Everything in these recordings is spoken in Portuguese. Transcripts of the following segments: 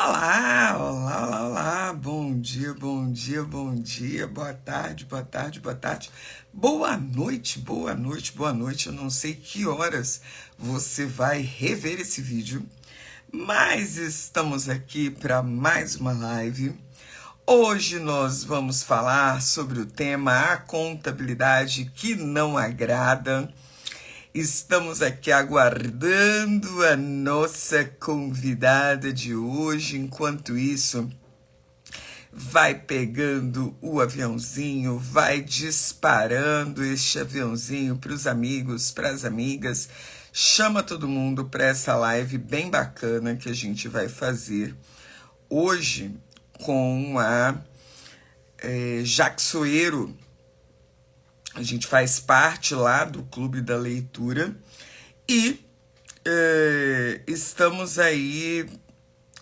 Olá, olá, olá, olá. Bom dia, bom dia, bom dia. Boa tarde, boa tarde, boa tarde. Boa noite, boa noite, boa noite. Eu não sei que horas você vai rever esse vídeo, mas estamos aqui para mais uma live. Hoje nós vamos falar sobre o tema a contabilidade que não agrada. Estamos aqui aguardando a nossa convidada de hoje. Enquanto isso, vai pegando o aviãozinho, vai disparando este aviãozinho para os amigos, para as amigas. Chama todo mundo para essa live bem bacana que a gente vai fazer hoje com a Jaque Soeiro. A gente faz parte lá do Clube da Leitura e estamos aí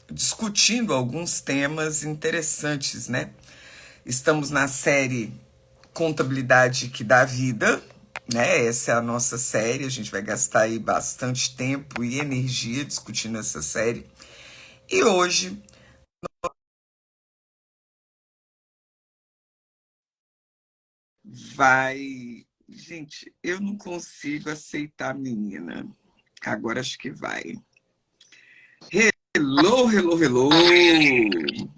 discutindo alguns temas interessantes, né? Estamos na série Contabilidade que dá vida, né? Essa é a nossa série, a gente vai gastar aí bastante tempo e energia discutindo essa série. E hoje vai... Gente, eu não consigo aceitar a menina. Agora acho que vai. Hello, hello, hello!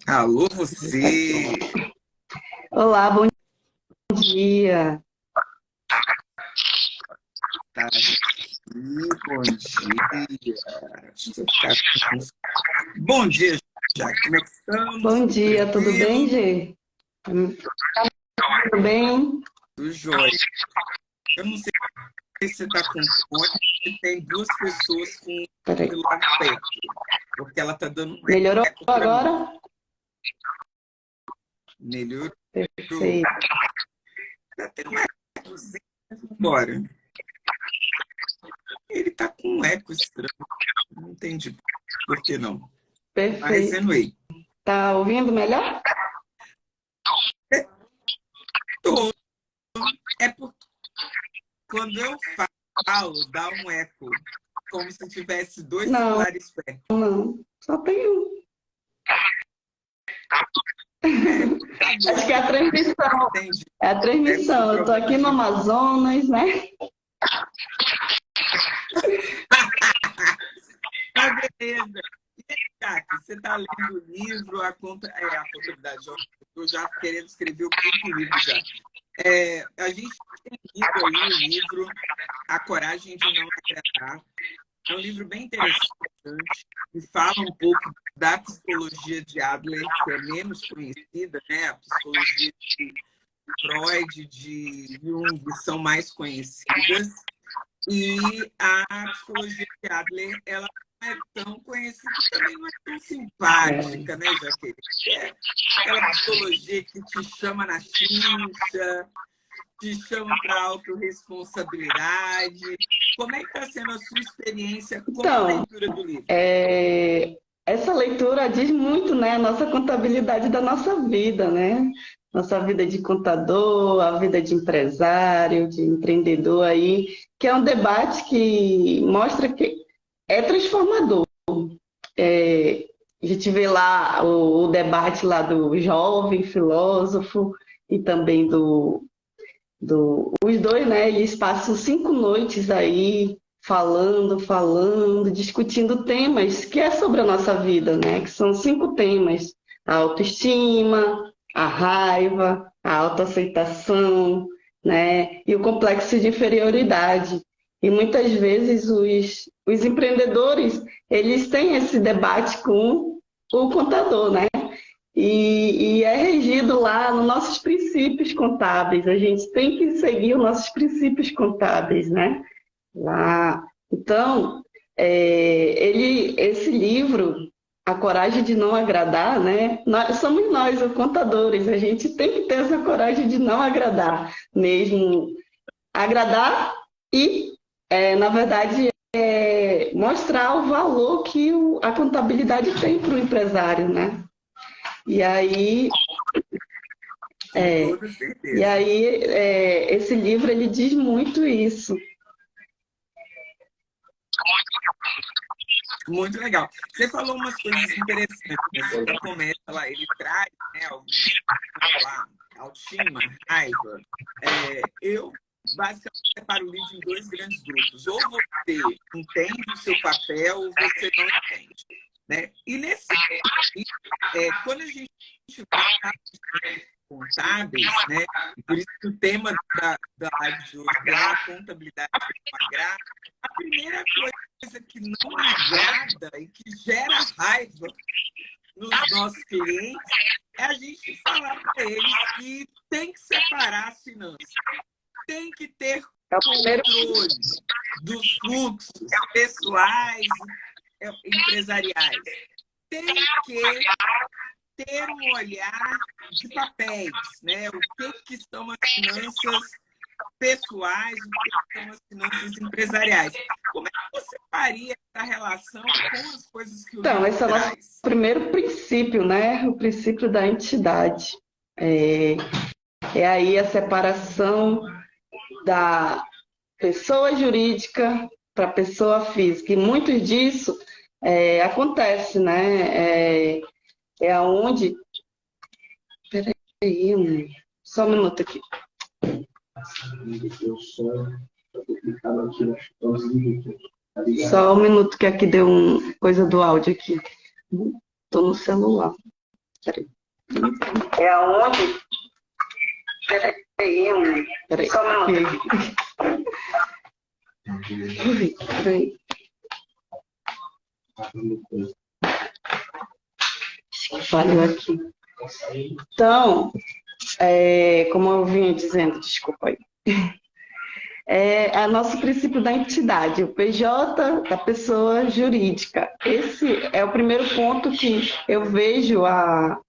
Alô, você! Olá, bom dia. Tá aqui, bom dia. Deixa eu ficar com... Bom dia, Jaque. Como é que estamos? Bom Tudo dia, tudo bem, tranquilo? Gê? Tudo bem? Tudo jóia. Eu não sei se você está com fone, se tem duas pessoas com o Peraí. celular perto, porque ela está dando um Melhorou eco para mim. agora? Melhorou. Perfeito. Tá tendo um ecozinho, embora. Ele está com um eco estranho. Não entendi por que não. Mas, Perfeito. anyway. Tá ouvindo melhor? Tô. É porque quando eu falo, dá um eco, como se tivesse dois Não, celulares perto. não. Só tem um. Tá bom, Acho que é a transmissão. entendi. É a Deve ser transmissão. Eu tô problema aqui no de... Amazonas, né? Mas beleza. E aí, Jaque, você está lendo o livro, a contabilidade, eu já querendo escrever o quinto livro já. A gente tem lido aí o livro A Coragem de Não Agradar. É um livro bem interessante, que fala um pouco da psicologia de Adler, que é menos conhecida, né? A psicologia de Freud, de Jung são mais conhecidas. E a psicologia de Adler, ela não é tão conhecida, também não é tão simpática, né, Jaqueline? É aquela psicologia que te chama na chincha, te chama para autorresponsabilidade. Como é que está sendo a sua experiência com a Então, leitura do livro? essa leitura diz muito, né, a nossa contabilidade da nossa vida, né? Nossa vida de contador, a vida de empresário, de empreendedor aí, que é um debate que mostra que é transformador. A gente vê lá o debate lá do jovem filósofo e também os dois, né? Eles passam 5 noites aí falando, discutindo temas que é sobre a nossa vida, né? Que são 5 temas: a autoestima, a raiva, a autoaceitação, né? E o complexo de inferioridade. E muitas vezes os empreendedores, eles têm esse debate com o contador, né? E é regido lá nos nossos princípios contábeis. A gente tem que seguir os nossos princípios contábeis, né? Lá. Então, esse livro, A Coragem de Não Agradar, né? Somos nós, os contadores, a gente tem que ter essa coragem de não agradar, mesmo agradar e, na verdade, mostrar o valor que a contabilidade tem para o empresário, né? E aí, Com é, toda certeza. esse livro ele diz muito isso. Muito legal. Você falou umas coisas interessantes. Né? Você começa lá, ele traz, né, alguns, lá, autoestima, raiva. Eu basicamente separo o livro em dois grandes grupos. Ou você entende o seu papel, ou você não entende. Né? E nesse quando a gente vai contábeis, né? Por isso que o tema da live de hoje é a contabilidade não agrada. A primeira coisa que não agrada e que gera raiva nos nossos clientes é a gente falar para eles que tem que separar as finanças, tem que ter controle dos fluxos pessoais e empresariais, tem que ter um olhar de papéis, né? O que são as finanças pessoais, o que são as finanças empresariais. Como é que você faria essa relação com as coisas que o livro esse é o nosso traz? primeiro princípio, né? O princípio da entidade. É aí a separação da pessoa jurídica para a pessoa física. E muito disso acontece, né? É aonde... Peraí, só um minuto aqui. Só um minuto que aqui deu uma coisa do áudio aqui. Estou no celular. Peraí. É aonde... Peraí. Só um minuto. Peraí. Falhou aqui. Então, como eu vinha dizendo, desculpa aí. É nosso princípio da entidade, o PJ da pessoa jurídica. Esse é o primeiro ponto que eu vejo a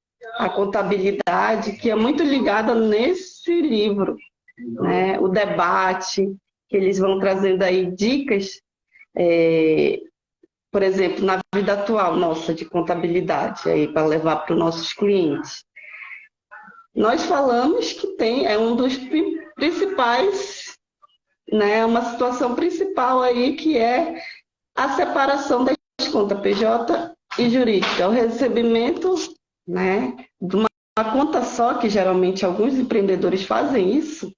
contabilidade, que é muito ligada nesse livro, né? O debate, que eles vão trazendo aí dicas, por exemplo, na vida atual nossa de contabilidade, aí para levar para os nossos clientes. Nós falamos que é um dos principais, né, uma situação principal aí, que é a separação das contas PJ e jurídica, o recebimento, né, de uma conta só, que geralmente alguns empreendedores fazem isso,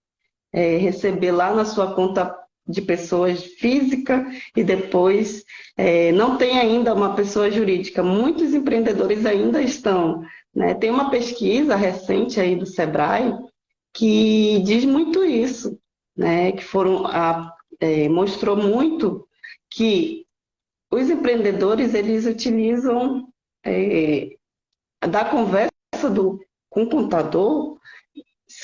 receber lá na sua conta de pessoas física e depois não tem ainda uma pessoa jurídica. Muitos empreendedores ainda estão, né? Tem uma pesquisa recente aí do Sebrae que diz muito isso, né? Que mostrou muito que os empreendedores, eles utilizam da conversa com o contador.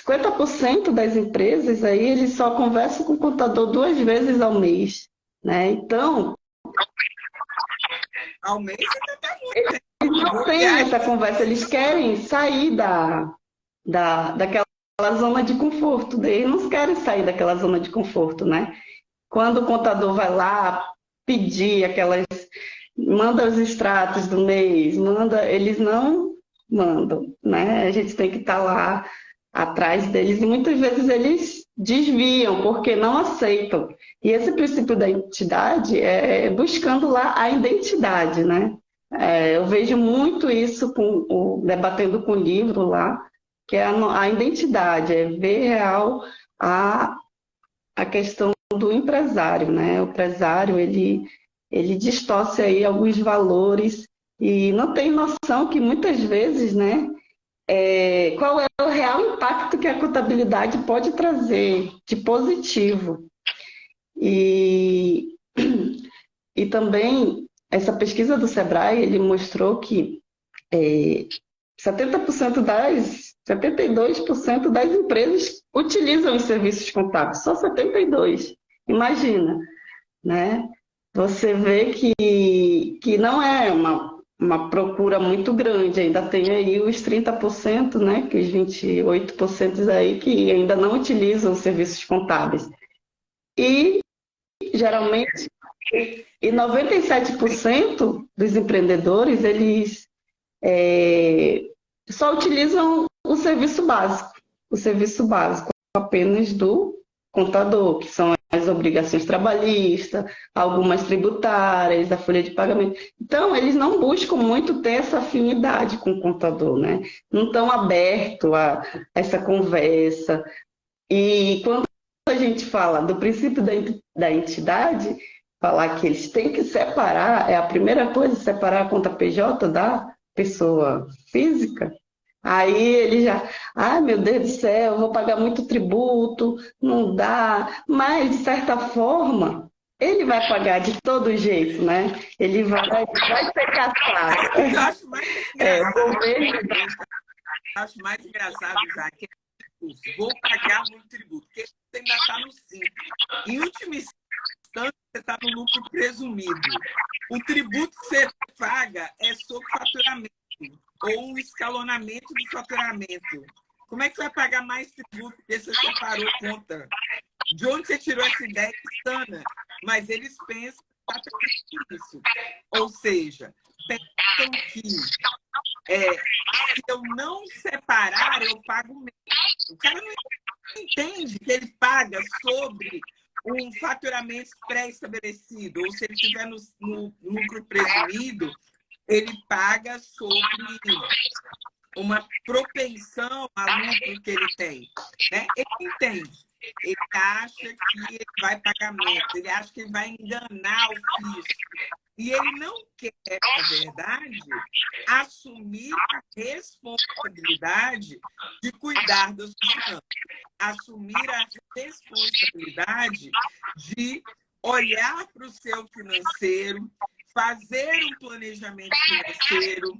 50% das empresas aí, eles só conversam com o contador 2 vezes ao mês, né? Então, ao mês eles não têm essa conversa, eles querem sair daquela zona de conforto, eles não querem sair daquela zona de conforto, né? Quando o contador vai lá pedir manda os extratos do mês, eles não mandam, né? A gente tem que estar lá atrás deles, e muitas vezes eles desviam, porque não aceitam. E esse princípio da identidade é buscando lá a identidade, né? Eu vejo muito isso debatendo com o livro lá, que é a identidade, é ver real a questão do empresário, né? O empresário, ele distorce aí alguns valores e não tem noção que muitas vezes, né? Qual é o real impacto que a contabilidade pode trazer de positivo. E também, essa pesquisa do Sebrae, ele mostrou que 72% das empresas utilizam os serviços contábeis, só 72%. Imagina, né? Você vê que não é uma procura muito grande, ainda tem aí os 30%, né, que os 28% aí que ainda não utilizam os serviços contábeis. E, geralmente, 97% dos empreendedores, eles só utilizam o serviço básico apenas do contador, que são as obrigações trabalhistas, algumas tributárias, a folha de pagamento. Então, eles não buscam muito ter essa afinidade com o contador, né? Não estão abertos a essa conversa. E quando a gente fala do princípio da entidade, falar que eles têm que separar, é a primeira coisa, separar a conta PJ da pessoa física. Aí ele já, ai meu Deus do céu, eu vou pagar muito tributo, não dá. Mas, de certa forma, ele vai pagar de todo jeito, né? Ele vai ser caçado. O que eu acho mais O engraçado, governo. o que eu acho mais engraçado, Isaac, é isso. Vou pagar muito tributo, porque você ainda está no 5. Em última instância, você está no lucro presumido. O tributo que você paga é sobre faturamento ou um escalonamento do faturamento. Como é que você vai pagar mais tributo porque você separou conta? De onde você tirou essa ideia insana? Mas eles pensam exatamente isso. Ou seja, pensam que se eu não separar, eu pago menos. O cara não entende que ele paga sobre um faturamento pré-estabelecido, ou se ele estiver no lucro presumido, ele paga sobre uma propensão a lucro que ele tem. Né? Ele entende. Ele acha que ele vai pagar menos, ele acha que ele vai enganar o fisco. E ele não quer, na verdade, assumir a responsabilidade de cuidar das finanças, assumir a responsabilidade de olhar para o seu financeiro, fazer um planejamento financeiro,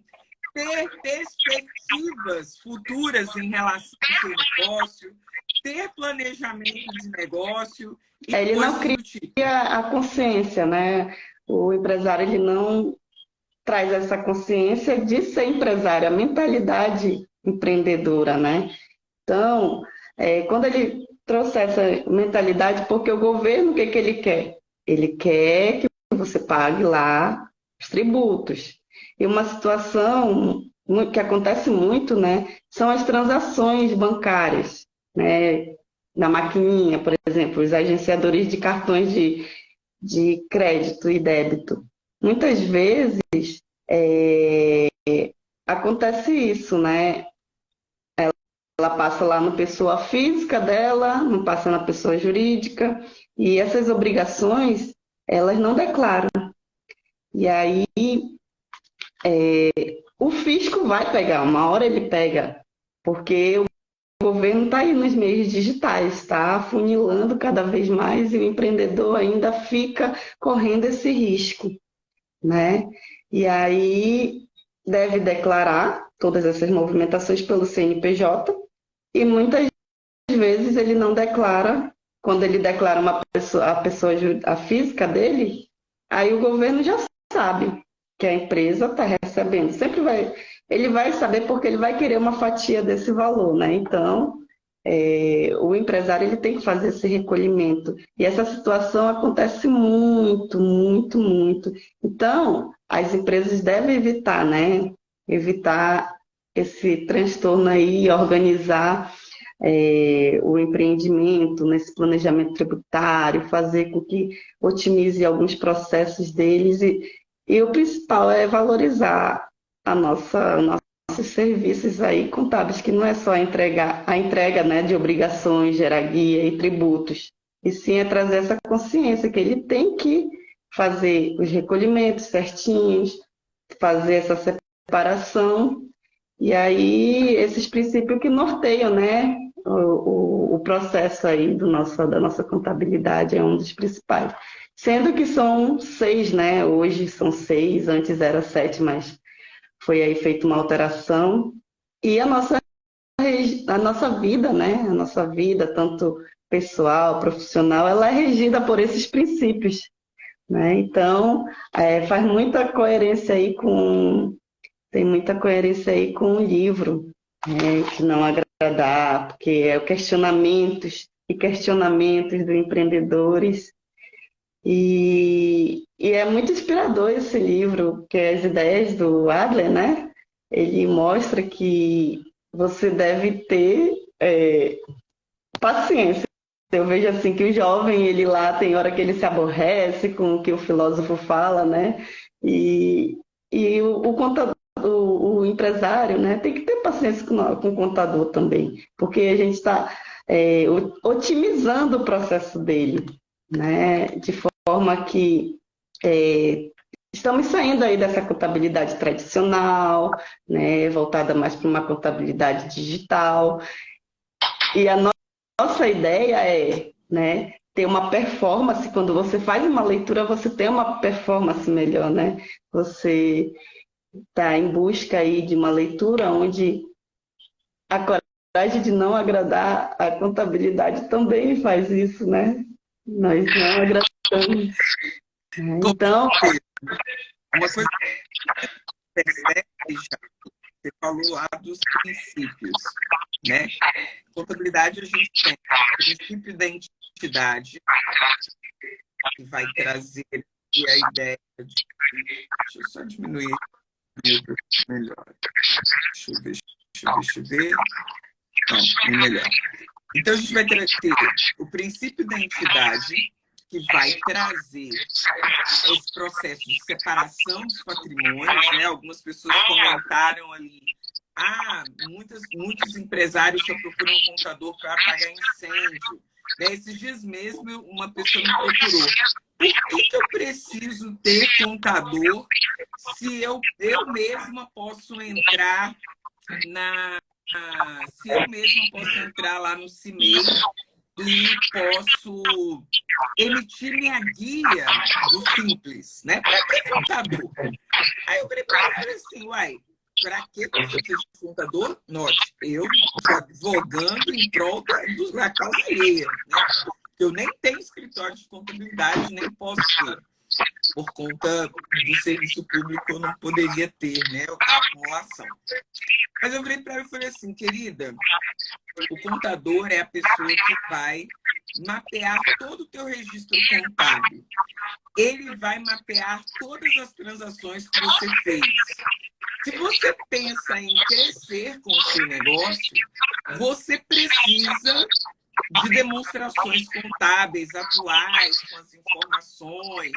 ter perspectivas futuras em relação ao seu negócio, ter planejamento de negócio e Ele não coisas do tipo. cria a consciência, né? O empresário ele não traz essa consciência de ser empresário, a mentalidade empreendedora, né? Então, quando ele trouxe essa mentalidade, porque o governo, o que que ele quer? Ele quer que você pague lá os tributos. E uma situação que acontece muito, né, são as transações bancárias, né, na maquininha, por exemplo, os agenciadores de cartões de crédito e débito. Muitas vezes acontece isso, né? Ela passa lá no pessoa física dela, não passa na pessoa jurídica, e essas obrigações, elas não declaram. E aí, o fisco vai pegar, uma hora ele pega, porque o governo está aí nos meios digitais, está afunilando cada vez mais e o empreendedor ainda fica correndo esse risco, né? E aí deve declarar todas essas movimentações pelo CNPJ e muitas vezes ele não declara, quando ele declara a pessoa, a física dele, aí o governo já sabe que a empresa está recebendo. Ele vai saber porque ele vai querer uma fatia desse valor, né? Então, o empresário ele tem que fazer esse recolhimento. E essa situação acontece muito, muito, muito. Então, as empresas devem evitar, né? Evitar esse transtorno aí e organizar o empreendimento, nesse planejamento tributário, fazer com que otimize alguns processos deles e o principal é valorizar nossos serviços aí contábeis, que não é só a entrega, né, de obrigações, gerar guia e tributos, e sim é trazer essa consciência que ele tem que fazer os recolhimentos certinhos, fazer essa separação, e aí esses princípios que norteiam, né, o processo aí da nossa contabilidade é um dos principais. Sendo que são 6, né? Hoje são 6, antes era 7, mas foi aí feita uma alteração. E a nossa vida, né? A nossa vida, tanto pessoal, profissional, ela é regida por esses princípios, né? Então, faz muita coerência aí tem muita coerência aí com o livro, né? Que não agradar, porque é o questionamentos e questionamentos dos empreendedores. E é muito inspirador esse livro, porque as ideias do Adler, né? Ele mostra que você deve ter paciência. Eu vejo assim que o jovem, ele lá tem hora que ele se aborrece com o que o filósofo fala, né? E, e o contador, o empresário, né, tem que ter paciência com o contador também, porque a gente está otimizando o processo dele, né? De forma que é, estamos saindo aí dessa contabilidade tradicional, né, voltada mais para uma contabilidade digital. E a nossa ideia é, né, ter uma performance. Quando você faz uma leitura, você tem uma performance melhor, né? Você está em busca aí de uma leitura onde a coragem de não agradar a contabilidade também faz isso, né? Nós não agradamos. Com Então, certeza. Uma coisa que você percebe, já, você falou lá dos princípios, né? Contabilidade a gente tem o princípio da entidade, que vai trazer a ideia de... Deixa eu só diminuir melhor. Deixa eu ver, deixa eu ver. Não, melhor. Então, a gente vai ter o princípio da entidade, que vai trazer esse processo de separação dos patrimônios, né? Algumas pessoas comentaram ali, muitos empresários só procuram um contador para apagar incêndio. Né? Esses dias mesmo, uma pessoa me procurou. Por que eu preciso ter contador se eu mesma posso entrar se eu mesma posso entrar lá no CIMEI e posso emitir minha guia do Simples, né? Para que contador? Aí eu falei para ela, falei assim, uai, para que você precisa de contador? Note, eu estou advogando em prol da causa alheia, né? Eu nem tenho escritório de contabilidade, nem posso ter. Por conta do serviço público, eu não poderia ter, né, a acumulação. Mas eu virei para ela e falei assim, querida, o contador é a pessoa que vai mapear todo o teu registro contábil. Ele vai mapear todas as transações que você fez. Se você pensa em crescer com o seu negócio, você precisa de demonstrações contábeis atuais, com as informações,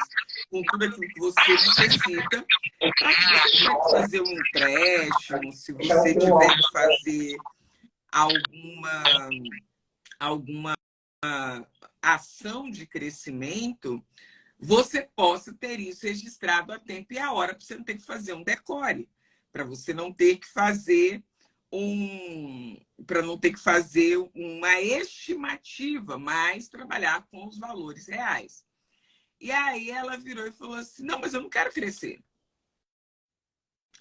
com tudo aquilo que você necessita, para que você tiver que fazer um empréstimo, se você tiver que fazer alguma ação de crescimento, você possa ter isso registrado a tempo e a hora, para você não ter que fazer um decore, para você não ter que fazer uma estimativa, mas trabalhar com os valores reais. E aí ela virou e falou assim, não, mas eu não quero crescer.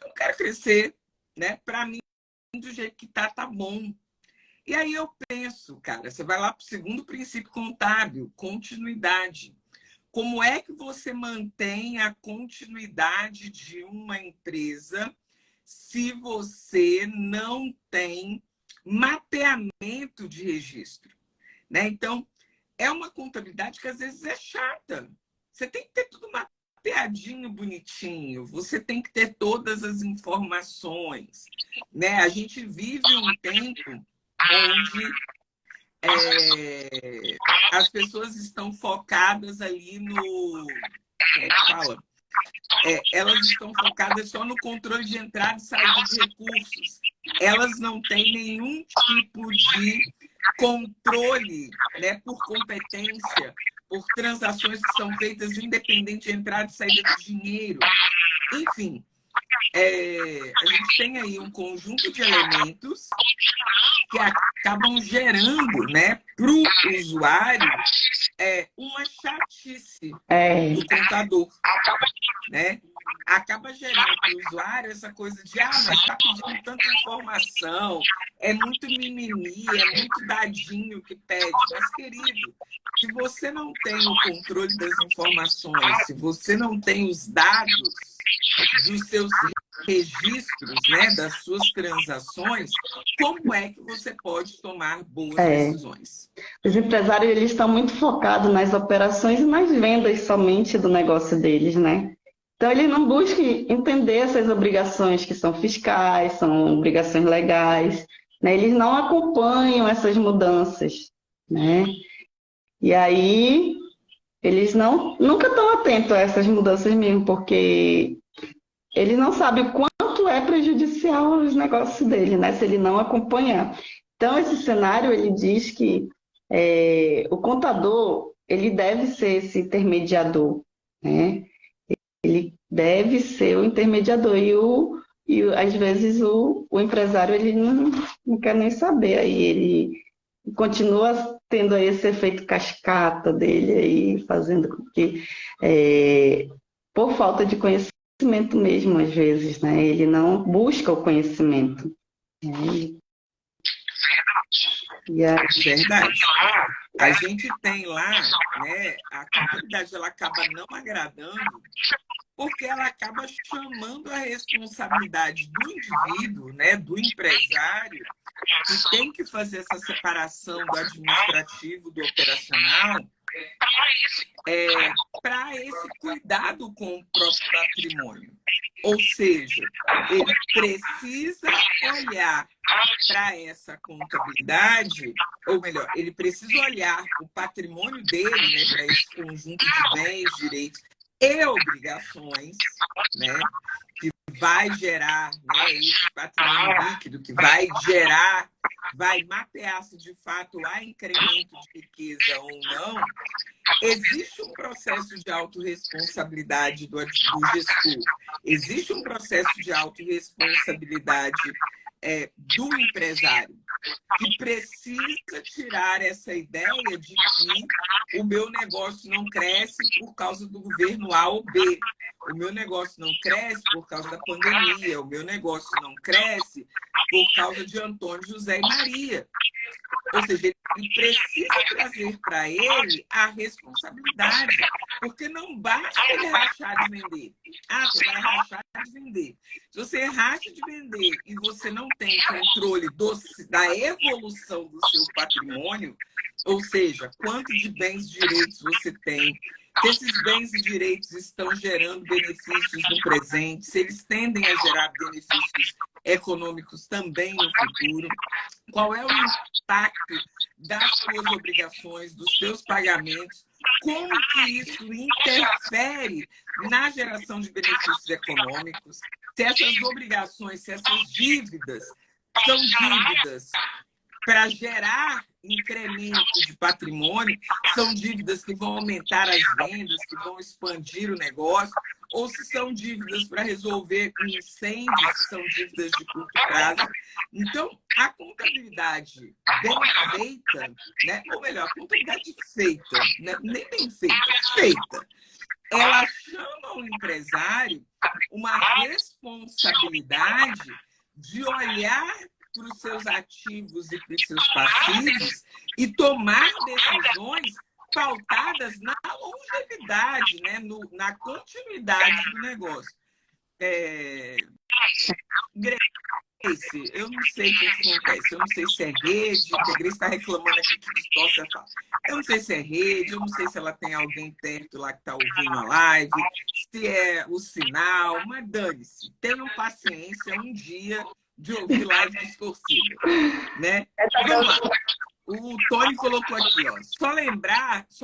Eu não quero crescer, né? Para mim, do jeito que tá bom. E aí eu penso, cara, você vai lá para o segundo princípio contábil, continuidade. Como é que você mantém a continuidade de uma empresa se você não tem mapeamento de registro, né? Então, é uma contabilidade que às vezes é chata. Você tem que ter tudo mapeadinho, bonitinho. Você tem que ter todas as informações, né? A gente vive um tempo onde as pessoas estão focadas ali no... Como é que fala? Elas estão focadas só no controle de entrada e saída de recursos. Elas não têm nenhum tipo de controle, né, por competência, por transações que são feitas independente de entrada e saída de dinheiro. Enfim, a gente tem aí um conjunto de elementos que acabam gerando, né, para o usuário uma chatice do contador, né? Acaba gerando para o usuário essa coisa de mas está pedindo tanta informação, é muito mimimi, é muito dadinho que pede. Mas, querido, se você não tem o controle das informações, se você não tem os dados dos seus registros, né, das suas transações, como é que você pode tomar boas decisões? Os empresários, eles estão muito focados nas operações e nas vendas somente do negócio deles, né? Então, eles não buscam entender essas obrigações que são fiscais, são obrigações legais, né? Eles não acompanham essas mudanças, né? E aí eles nunca estão atentos a essas mudanças mesmo, porque ele não sabe o quanto é prejudicial os negócios dele, né? Se ele não acompanhar. Então, esse cenário, ele diz que o contador, ele deve ser esse intermediador, né? Ele deve ser o intermediador. Às vezes, o empresário, ele não quer nem saber. Aí ele continua tendo aí esse efeito cascata dele aí, fazendo com que, por falta de conhecimento mesmo, às vezes, né? Ele não busca o conhecimento. Né? E aí, Verdade. A gente tem lá, né, a contabilidade ela acaba não agradando porque ela acaba chamando a responsabilidade do indivíduo, né, do empresário, que tem que fazer essa separação do administrativo do operacional, para esse cuidado com o próprio patrimônio. Ou seja, ele precisa olhar para essa contabilidade, ou melhor, ele precisa olhar o patrimônio dele, né, para esse conjunto de bens, direitos e obrigações, né, que vai gerar, né, esse patrimônio líquido, que vai gerar, vai mapear se de fato há incremento de riqueza ou não. Existe um processo de autorresponsabilidade do gestor, existe um processo de autorresponsabilidade do empresário, que precisa tirar essa ideia de que o meu negócio não cresce por causa do governo A ou B, o meu negócio não cresce por causa da pandemia, o meu negócio não cresce por causa de Antônio, José e Maria. Ou seja, ele precisa trazer para ele a responsabilidade, porque não basta ele rachar de vender. Ah, você vai rachar de vender. Se você racha de vender e você não tem controle da evolução do seu patrimônio, ou seja, quanto de bens e direitos você tem, se esses bens e direitos estão gerando benefícios no presente, se eles tendem a gerar benefícios econômicos também no futuro, qual é o impacto das suas obrigações, dos seus pagamentos, como que isso interfere na geração de benefícios econômicos, se essas obrigações, se essas dívidas são dívidas para gerar incremento de patrimônio, são dívidas que vão aumentar as vendas, que vão expandir o negócio, ou se são dívidas para resolver incêndios, se são dívidas de curto prazo. Então, a contabilidade bem feita, né? Ou melhor, a contabilidade feita, né? Nem bem feita, feita, ela chama o empresário uma responsabilidade de olhar para os seus ativos e para os seus passivos e tomar decisões pautadas na longevidade, né? Na continuidade do negócio. Grace, eu não sei o que acontece, eu não sei se é rede, que a Grace está reclamando aqui que distorce a fala. Eu não sei se é rede, eu não sei se ela tem alguém perto lá que está ouvindo a live, se é o sinal, mas dane-se. Tenham paciência um dia de ouvir live distorcida, né? Vamos lá. O Tony colocou aqui, ó. Só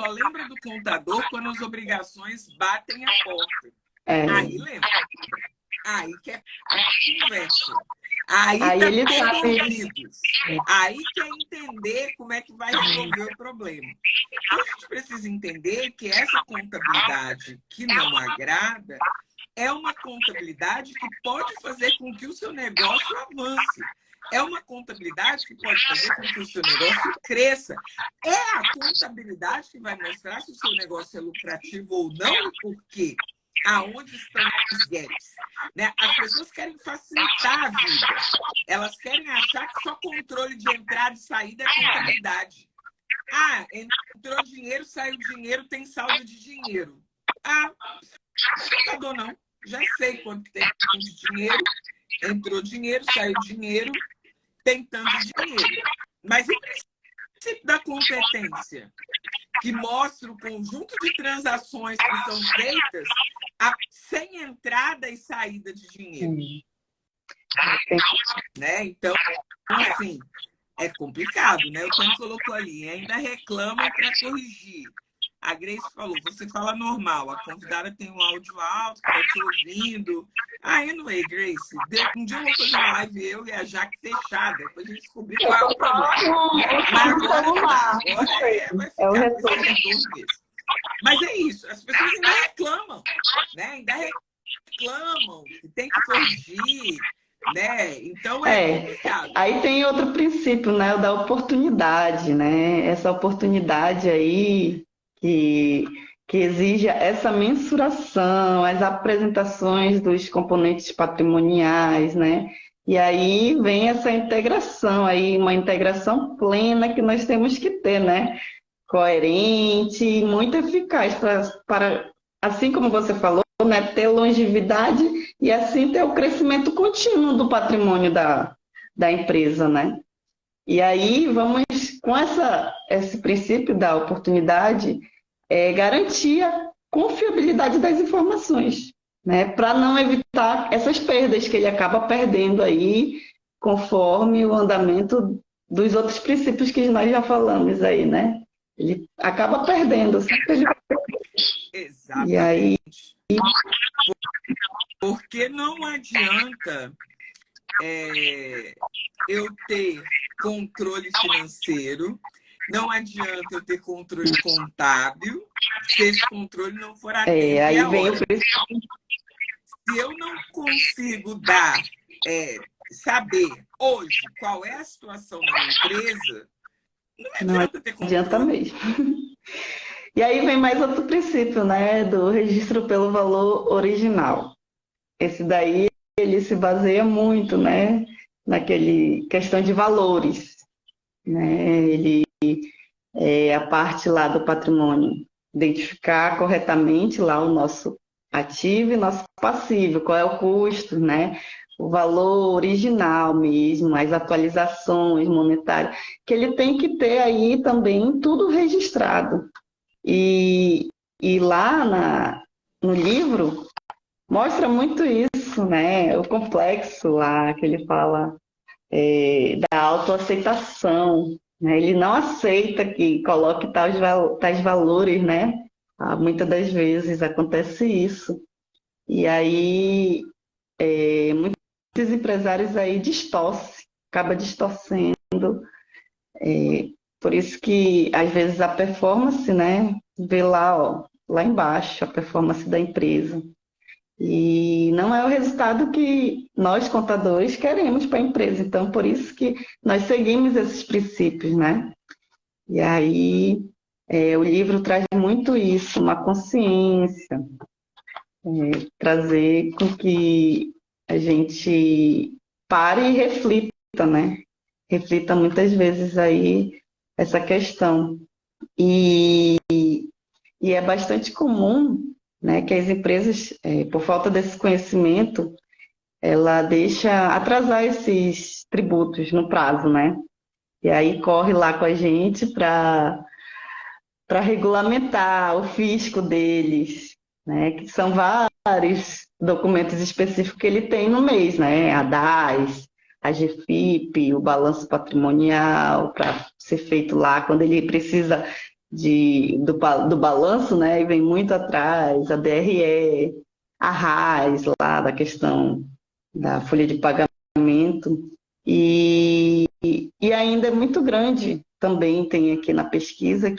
lembra do contador quando as obrigações batem a porta. Aí lembra. Aí que é conversa. Aí tá ele todo sabe. ouvidos. Aí quer entender como é que vai resolver o problema. Então, a gente precisa entender que essa contabilidade que não agrada é uma contabilidade que pode fazer com que o seu negócio avance. É uma contabilidade que pode fazer com que o seu negócio cresça. É a contabilidade que vai mostrar se o seu negócio é lucrativo ou não e por quê. Aonde estão os gaps? Né? As pessoas querem facilitar a vida. Elas querem achar que só controle de entrada e saída é contabilidade. Ah, entrou dinheiro, saiu dinheiro, tem saldo de dinheiro. Ah, contador não. Já sei quanto tem de dinheiro. Entrou dinheiro, saiu dinheiro, tem tanto dinheiro. Mas e o princípio da competência? Que mostra o conjunto de transações que são feitas sem entrada e saída de dinheiro. Né? Então, assim, É complicado, né? O Tony colocou ali, ainda reclama para corrigir. A Grace falou, você fala normal, a convidada tem um áudio alto, que tá te ouvindo. Ah, anyway, Grace, um dia eu vou fazer uma live eu e a Jaque fechada, depois a gente descobrir Eu qual é tô o só problema. Mas no agora não dá, celular. agora vai É o ficar com esse retorno. retorno mesmo. Mas é isso, as pessoas ainda reclamam, né? Ainda reclamam que tem que corrigir, né? Então é complicado. Aí tem outro princípio, né? O da oportunidade, né? Essa oportunidade aí que, que exige essa mensuração, as apresentações dos componentes patrimoniais, né? E aí vem essa integração aí, uma integração plena que nós temos que ter, né? Coerente e muito eficaz para, assim como você falou, né, ter longevidade e assim ter o crescimento contínuo do patrimônio da empresa, né? E aí vamos, com esse princípio da oportunidade, garantir a confiabilidade das informações, né? Para não evitar essas perdas que ele acaba perdendo aí, conforme o andamento dos outros princípios que nós já falamos aí, né? Ele acaba perdendo. E aí, Exatamente. Porque não adianta eu ter controle financeiro, não adianta eu ter controle contábil, se esse controle não for a tempo e aí a vem o hora. Se eu não consigo dar, saber hoje qual é a situação da minha empresa, não adianta ter adianta controle. mesmo. E aí vem mais outro princípio, né, do registro pelo valor original. Esse daí ele se baseia muito, né, naquele questão de valores, né? Ele é a parte lá do patrimônio, identificar corretamente lá o nosso ativo e nosso passivo, qual é o custo, né? O valor original mesmo, as atualizações monetárias, que ele tem que ter aí também tudo registrado. E, e lá no livro mostra muito isso, né? O complexo lá que ele fala da autoaceitação, né? Ele não aceita que coloque tais valores, né? Muitas das vezes acontece isso. E aí muitos empresários aí distorcem, acaba distorcendo. Por isso que às vezes a performance, né? Vê lá, ó, lá embaixo, a performance da empresa. E não é o resultado que nós, contadores, queremos para a empresa. Então, por isso que nós seguimos esses princípios, né? E aí, o livro traz muito isso, uma consciência, trazer com que a gente pare e reflita, né? Reflita muitas vezes aí essa questão. E, e é bastante comum, né, que as empresas, por falta desse conhecimento, ela deixa atrasar esses tributos no prazo, né? E aí corre lá com a gente para regulamentar o fisco deles, né? Que são vários documentos específicos que ele tem no mês, né? A DAS, a GFIP, o balanço patrimonial, para ser feito lá quando ele precisa do balanço, né? E vem muito atrás, a DRE, a RAS lá da questão da folha de pagamento. E ainda é muito grande, também tem aqui na pesquisa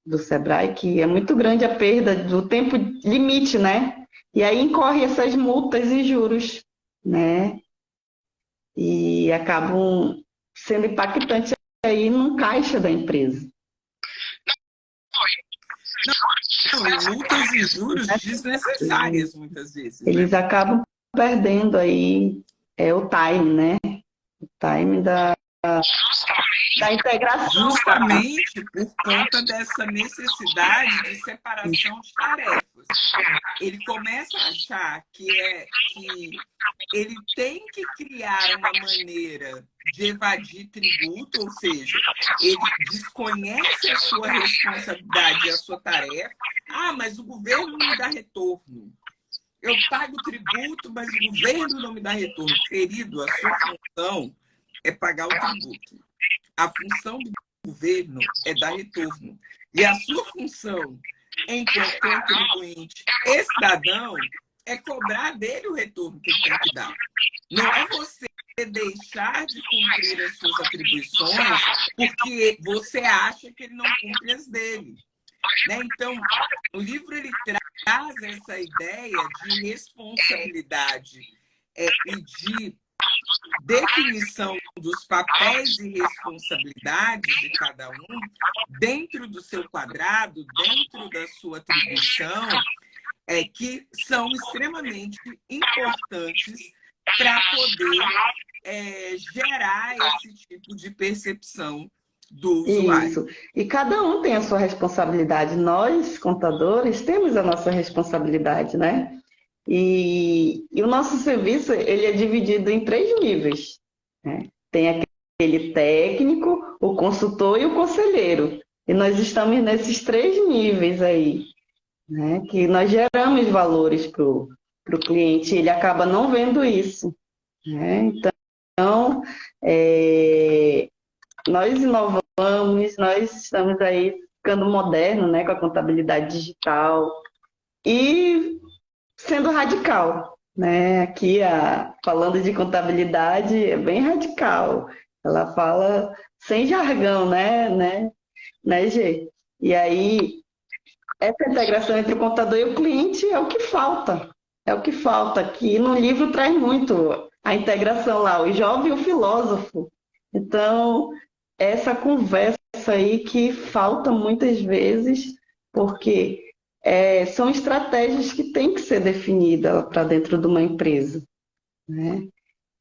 do Sebrae, que é muito grande a perda do tempo limite, né? E aí incorre essas multas e juros, né? E acabam sendo impactantes aí no caixa da empresa. Não, e multas e juros desnecessárias, muitas vezes. Eles Né? acabam perdendo aí o time, né? O time da integração. Justamente por conta dessa necessidade de separação de tarefas. Ele começa a achar que ele tem que criar uma maneira de evadir tributo, ou seja, ele desconhece a sua responsabilidade e a sua tarefa. Ah, mas o governo não me dá retorno. Eu pago tributo, mas o governo não me dá retorno. Querido, a sua função é pagar o tributo. A função do governo é dar retorno. E a sua função, enquanto contribuinte e cidadão, é cobrar dele o retorno que ele tem que dar. Não é você deixar de cumprir as suas atribuições porque você acha que ele não cumpre as dele. Né? Então, o livro ele traz essa ideia de responsabilidade e de definição dos papéis e responsabilidades de cada um dentro do seu quadrado, dentro da sua atribuição, que são extremamente importantes para poder gerar esse tipo de percepção do usuário. Isso. E cada um tem a sua responsabilidade. Nós, contadores, temos a nossa responsabilidade, né? E o nosso serviço ele é dividido em 3 níveis. Né? Tem aquele técnico, o consultor e o conselheiro. E nós estamos nesses 3 níveis aí, né? Que nós geramos valores para o cliente. Ele acaba não vendo isso. Né? Então, nós inovamos, nós estamos aí ficando moderno, né, com a contabilidade digital e sendo radical, né? Aqui, falando de contabilidade, é bem radical. Ela fala sem jargão, né, Gê? E aí, essa integração entre o contador e o cliente é o que falta. É o que falta aqui. No livro traz muito a integração lá, o jovem e o filósofo. Então, essa conversa aí que falta muitas vezes, porque são estratégias que têm que ser definidas para dentro de uma empresa. Né?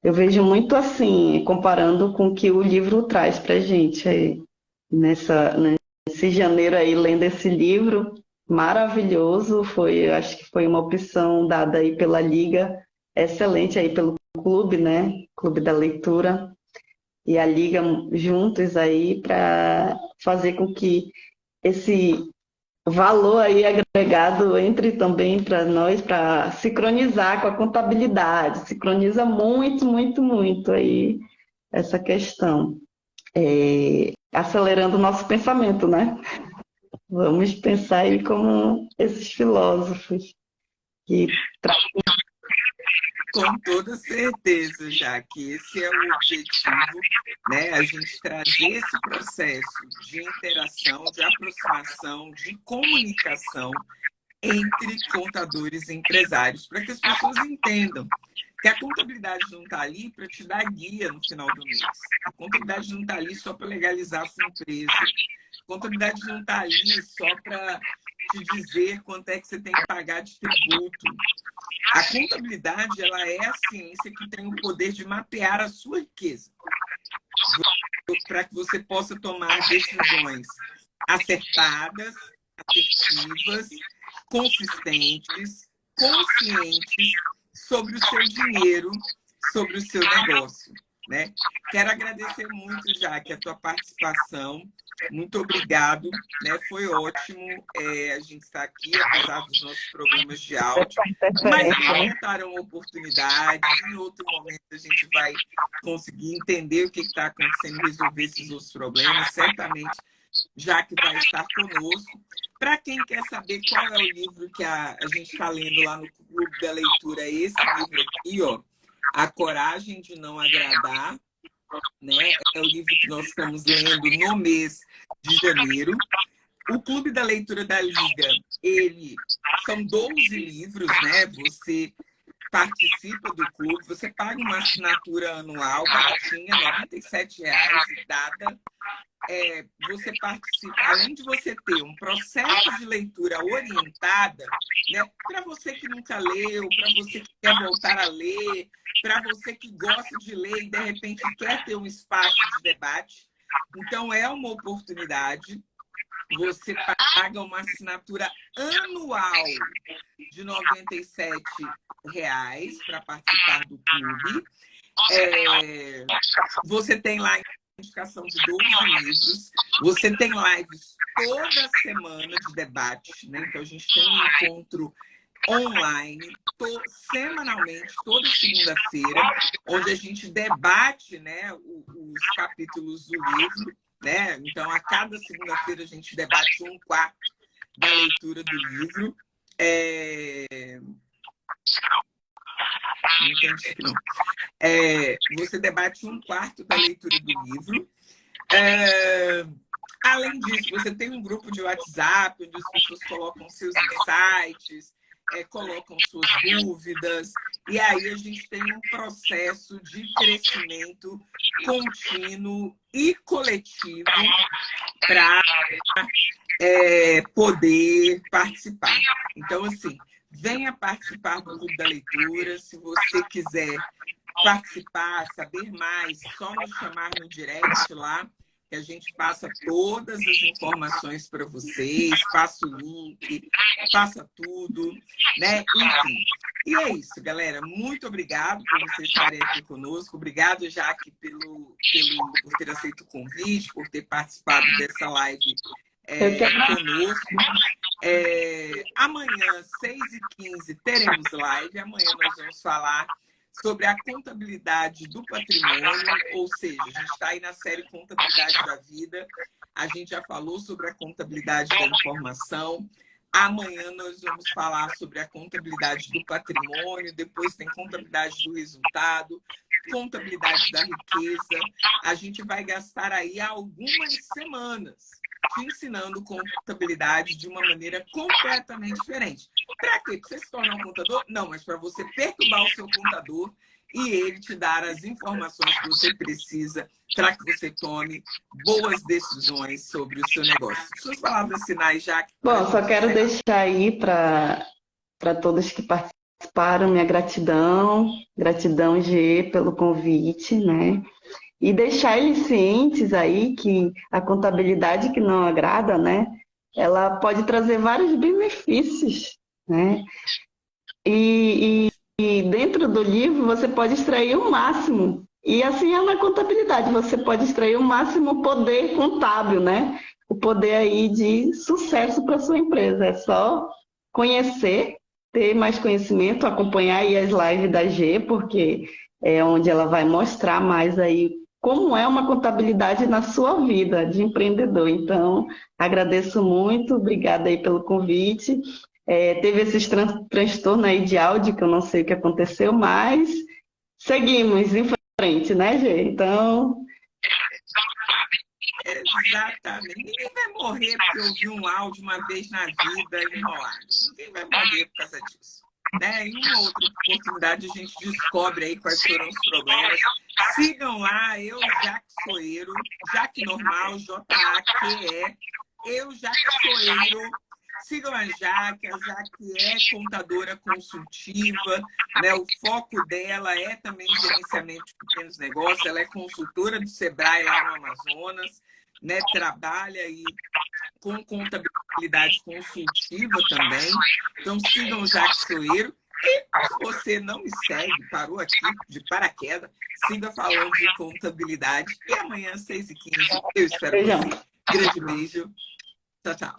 Eu vejo muito assim, comparando com o que o livro traz para a gente aí, nesse janeiro aí, lendo esse livro maravilhoso, acho que foi uma opção dada aí pela Liga, excelente aí pelo clube, né? Clube da Leitura e a Liga juntos aí para fazer com que esse valor aí agregado entre também para nós, para sincronizar com a contabilidade, sincroniza muito, muito, muito aí essa questão, acelerando o nosso pensamento, né? Vamos pensar aí como esses filósofos que Com toda certeza, já que esse é o objetivo, né? A gente trazer esse processo de interação, de aproximação, de comunicação entre contadores e empresários, para que as pessoas entendam que a contabilidade não está ali para te dar guia no final do mês. A contabilidade não está ali só para legalizar a sua empresa. A contabilidade não está ali só para te dizer quanto é que você tem que pagar de tributo. A contabilidade ela é a ciência que tem o poder de mapear a sua riqueza para que você possa tomar decisões acertadas, assertivas, consistentes, conscientes sobre o seu dinheiro, sobre o seu negócio. Né? Quero agradecer muito, Jaque, a tua participação. Muito obrigado, né? Foi ótimo a gente estar aqui, apesar dos nossos problemas de áudio. Mas voltarão oportunidades, em outro momento a gente vai conseguir entender o que está acontecendo e resolver esses outros problemas. Certamente, Jaque vai estar conosco. Para quem quer saber qual é o livro que a gente está lendo lá no Clube da Leitura, é esse livro aqui, ó, A Coragem de Não Agradar. Né? É o livro que nós estamos lendo no mês de janeiro. O Clube da Leitura da Liga, são 12 livros, né? Você participa do clube, você paga uma assinatura anual baratinha, R$ 97,00 e dada. Você participa, além de você ter um processo de leitura orientada, né, para você que nunca leu, para você que quer voltar a ler, para você que gosta de ler e de repente quer ter um espaço de debate. Então é uma oportunidade. Você paga uma assinatura anual de R$ 97,00 para participar do clube. Você tem lá indicação de 12 livros. Você tem lives toda semana de debate, né? Então a gente tem um encontro online, semanalmente, toda segunda-feira, onde a gente debate, né, os capítulos do livro, né? Então, a cada segunda-feira a gente debate um quarto da leitura do livro. Não entendi isso não. Você debate um quarto da leitura do livro. Além disso, você tem um grupo de WhatsApp onde as pessoas colocam seus insights, colocam suas dúvidas, e aí a gente tem um processo de crescimento contínuo e coletivo para poder participar. Então, assim, venha participar do Clube da Leitura. Se você quiser participar, saber mais, só nos chamar no direct lá, que a gente passa todas as informações para vocês, passa o link, passa tudo, né? Enfim. E é isso, galera. Muito obrigado por vocês estarem aqui conosco. Obrigado, Jaque, por ter aceito o convite, por ter participado dessa live conosco. Amanhã, 6h15, teremos live. Amanhã nós vamos falar sobre a contabilidade do patrimônio, ou seja, a gente está aí na série Contabilidade da Vida. A gente já falou sobre a contabilidade da informação. Amanhã nós vamos falar sobre a contabilidade do patrimônio, depois tem contabilidade do resultado, contabilidade da riqueza. A gente vai gastar aí algumas semanas te ensinando contabilidade de uma maneira completamente diferente. Para quê? Para você se tornar um contador? Não, mas para você perturbar o seu contador e ele te dar as informações que você precisa para que você tome boas decisões sobre o seu negócio. Suas palavras finais, Jaque. Bom, só quero deixar aí para todos que participaram minha gratidão, Gê, pelo convite, né? E deixar eles cientes aí que a contabilidade que não agrada, né? Ela pode trazer vários benefícios, né? E dentro do livro você pode extrair o máximo. E assim é na contabilidade, você pode extrair o máximo poder contábil, né? O poder aí de sucesso para sua empresa. É só conhecer, ter mais conhecimento, acompanhar aí as lives da G, porque é onde ela vai mostrar mais aí como é uma contabilidade na sua vida de empreendedor. Então, agradeço muito, obrigada aí pelo convite. Teve esses transtornos aí de áudio, que eu não sei o que aconteceu, mas seguimos em frente, né, Gê? Então... Exatamente. Ninguém vai morrer porque ouviu um áudio uma vez na vida enrolado. Ninguém vai morrer por causa disso. Né? Em uma outra oportunidade a gente descobre aí quais foram os problemas. Sigam lá, eu, Jaque Soeiro, Jaque Normal, Jaque, eu, Jaque Soeiro. Sigam a Jaque é contadora consultiva, né? O foco dela é também gerenciamento de pequenos negócios, ela é consultora do Sebrae lá no Amazonas, né? Trabalha aí com contabilidade consultiva também. Então sigam o Jaque Soeiro. E se você não me segue, parou aqui de paraquedas, siga falando de contabilidade. E amanhã, 6h15, eu espero você. Grande beijo. Tchau, tchau.